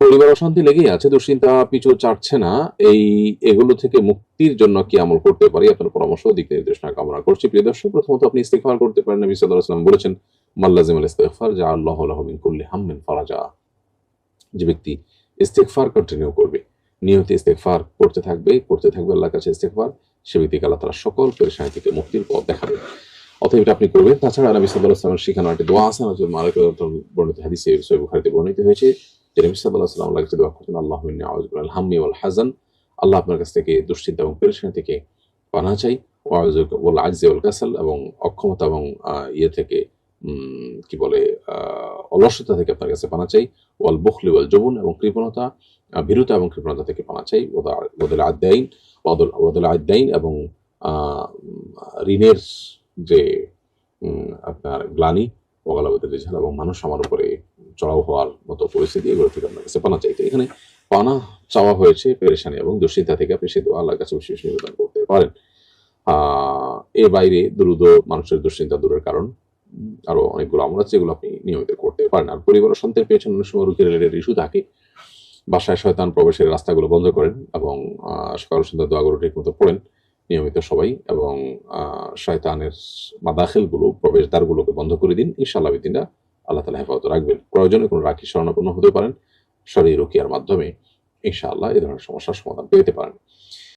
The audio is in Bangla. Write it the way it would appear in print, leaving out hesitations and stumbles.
পরিবার অশান্তি লেগেই আছে, দুশ্চিন্তা পিছু ছাড়ছে না। এগুলো থেকে মুক্তির জন্য কি আমল করতে পারি? আপনার পরামর্শ ও দিক নির্দেশনা কামনা করছি। প্রিয় দর্শক, প্রথমত আপনি ইস্তিগফার করতে পারেন। নবী সাল্লাল্লাহু আলাইহি ওয়াসাল্লাম বলেছেন, মান লাযিমাল ইস্তিগফার জাআলাল্লাহু লাহু মিন কুল্লি হাম্মিন ফারাজা। যে ব্যক্তি ইস্তেগফার কন্টিনিউ করবে, নিয়মিত ইস্তেগফার করতে থাকবে আল্লাহর কাছে ইস্তেগফার, সে ব্যক্তিকে আল্লাহ তাআলা সকল পেরেশানি থেকে মুক্তির পথ দেখাবে। অতএব এটা আপনি করবেন। তাছাড়া নবী সাল্লাল্লাহু আলাইহি ওয়াসাল্লামের শিখানো একটি দোয়া আছে, হযরত মালিক রাদিয়াল্লাহু আনহু বর্ণিত হাদিসে সহিহ বুখারীতে বর্ণিত হয়েছে যে নবী সাল্লাল্লাহু আলাইহি ওয়াসাল্লাম আল্লাহর কাছে দোয়া করতেন, আল্লাহুম্মা ইন্নী আউযু বিকাল হাম্মি ওয়াল হাযান। আল্লাহ আপনার কাছ থেকে দুশ্চিন্তা এবং পেরেশানি থেকে পানাহ চাই। ওয়া আউযু বিকা ওয়াল আজজি ওয়াল কাসাল, এবং অক্ষমতা এবং ইয়ে থেকে কি বলে অলসতা থেকে আপনার কাছে পানাহ চাই। ওয়াল বুখলি ওয়াল জুবন, এবং কৃপণতা, ভীরুতা এবং কৃপণতা থেকে পানাহ চাই। ওয়াদাল আদাইন, ওয়াদাল আদাইন, এবং ঋণের যে আপনার গ্লানি, ওগালাবাদের রেজাল, এবং মানুষ আমার উপরে চড়াও হওয়ার মতো পরিস্থিতি, এগুলো থেকে আপনার কাছে পানাহ চাইতে। এখানে পানাহ চাওয়া হয়েছে পেরেশানি এবং দুশ্চিন্তা থেকে। আপনি সে দোয়া আল্লাহর কাছে বিশেষ নিবেদন করতে পারেন। এর বাইরে দ্রুত মানুষের দুশ্চিন্তা দূরের কারণ আরো অনেকগুলো আমল আছে, যেগুলো আপনি নিয়মিত করতে পারেন। আর পরিবার ও সন্তানের পেছনে অনেক সময় রুগী রিলেটেড ইস্যু থাকে। বাসায় শয়তান প্রবেশের রাস্তাগুলো বন্ধ করেন, এবং সকাল সন্ধ্যা দোয়াগুলো ঠিক মতো পড়েন নিয়মিত সবাই, এবং শয়তানের মাদাখিলগুলো, প্রবেশদ্বারগুলোকে বন্ধ করে দিন। ইনশাআল্লাহ বিদিনা আল্লাহ তাআলা হেফাজত রাখবেন। প্রয়োজনে কোনো রাখি শরণাপন্ন হতে পারেন শরঈ রুকিয়ার মাধ্যমে। ইনশাআল্লাহ এই ধরনের সমস্যার সমাধান পেতে পারেন।